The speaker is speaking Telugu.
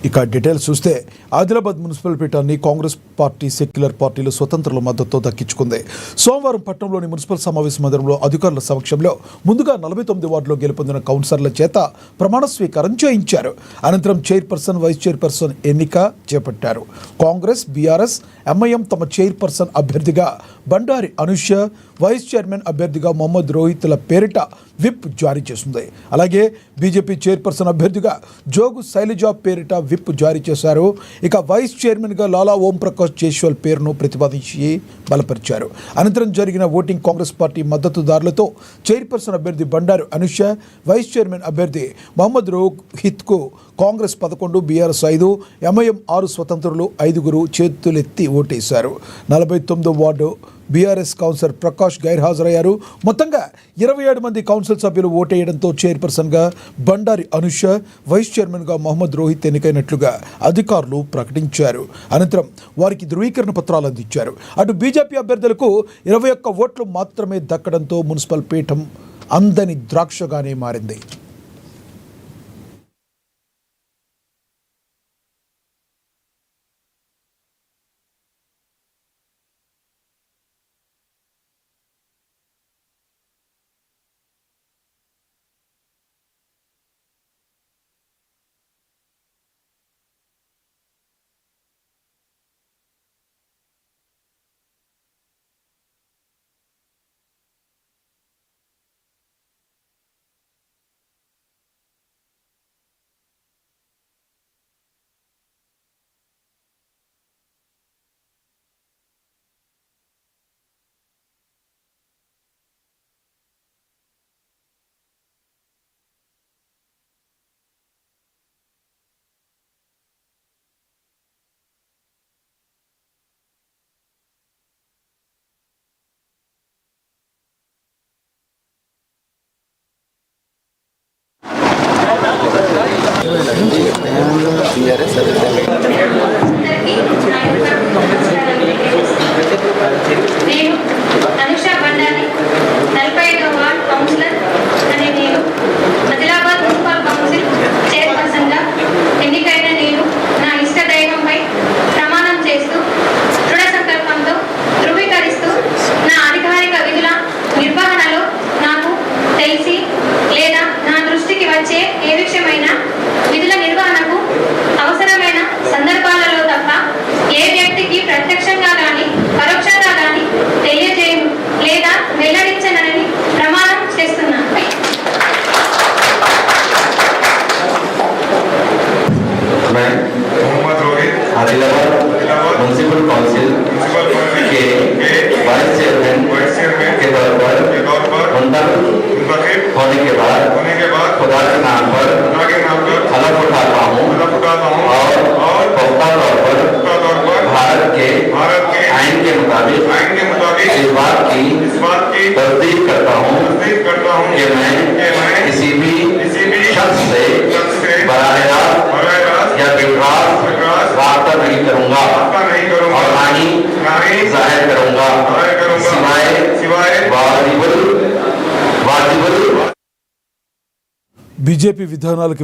ఇక డీటెయిల్స్ చూస్తే ఆదిలాబాద్ మున్సిపల్ పీఠాన్ని కాంగ్రెస్ పార్టీ సెక్యులర్ పార్టీలు స్వతంత్రుల మద్దతుతో దక్కించుకుంది. సోమవారం పట్టణంలోని మున్సిపల్ సమావేశ మందిరంలో అధికారుల సమక్షంలో ముందుగా 49 వార్డులో గెలుపొందిన కౌన్సిలర్ల చేత ప్రమాణ స్వీకారం చేయించారు. అనంతరం చైర్పర్సన్, వైస్ చైర్పర్సన్ ఎన్నిక చేపట్టారు. కాంగ్రెస్, బీఆర్ఎస్, ఎంఐఎం తమ చైర్పర్సన్ అభ్యర్థిగా బండారి అనూష, వైస్ చైర్మన్ అభ్యర్థిగా మొహమ్మద్ రోహిత్ల పేరిట విప్ జారీ చేసింది. అలాగే బీజేపీ చైర్పర్సన్ అభ్యర్థిగా జోగు శైలజ పేరిట విప్ జారీ చేశారు. ఇక వైస్ చైర్మన్గా లాలా ఓంప్రకాష్ జైస్వాల్ పేరును ప్రతిపాదించి బలపరిచారు. అనంతరం జరిగిన ఓటింగ్ కాంగ్రెస్ పార్టీ మద్దతుదారులతో చైర్పర్సన్ అభ్యర్థి బండారు అనూష, వైస్ చైర్మన్ అభ్యర్థి మొహమ్మద్ రోహిత్కు కాంగ్రెస్ 11, బీఆర్ఎస్ 5, ఎంఐఎం 6 స్వతంత్రులు 5 చేతులెత్తి ఓటేశారు. 49వ వార్డు బీఆర్ఎస్ కౌన్సిలర్ ప్రకాష్ గైర్హాజరయ్యారు. మొత్తంగా 27 మంది కౌన్సిల్ సభ్యులు ఓటేయడంతో చైర్పర్సన్గా బండారి అనూష, వైస్ చైర్మన్గా మొహమ్మద్ రోహిత్ ఎన్నికైనట్లుగా అధికారులు ప్రకటించారు. అనంతరం వారికి ధృవీకరణ పత్రాలు అందించారు. అటు బీజేపీ అభ్యర్థులకు 21 ఓట్లు మాత్రమే దక్కడంతో మున్సిపల్ పీఠం అందని ద్రాక్షగానే మారింది. నేను అనుష బండారి 45వ వార్డ్ కౌన్సిలర్ అనే నేను ఆదిలాబాద్ మున్సిపల్ కౌన్సిల్ చైర్పర్సన్గా ఎన్నికైన నేను నా ఇష్ట దైవంపై ప్రమాణం చేస్తూ దృఢ సంకల్పంతో ధృవీకరిస్తూ నా అధికారిక విధుల నిర్వహణలో నాకు తెలిసి లేదా నా దృష్టికి వచ్చే ఏ విషయమైనా విధుల నిర్వహణకు అవసరమైన సందర్భాలలో తప్ప ఏ వ్యక్తికి ప్రత్యక్షంగా కానీ పరోక్షంగా కానీ తెలియజేయను లేదా వెల్లడించనని ప్రమాణం చేస్తున్నాను. मैं मोहम्मद रोहित आदिलाबाद म्युनिसिपल काउंसिल के वाइस चेयरमैन के तौर पर मुंतखब होने के बाद खुदा के नाम पर हलफ उठाता हूँ और पुख्ता तौर पर भारत के आइन के मुताबिक इस बात की तस्दीक करता हूँ कि मैं किसी भी शख्स से बराह रास्त या बिलरास्त रास्ता नहीं करूँगा और ना ही जाहिर करूँगा सिवाय वाजिबुल బీజేపీ విధానాలకు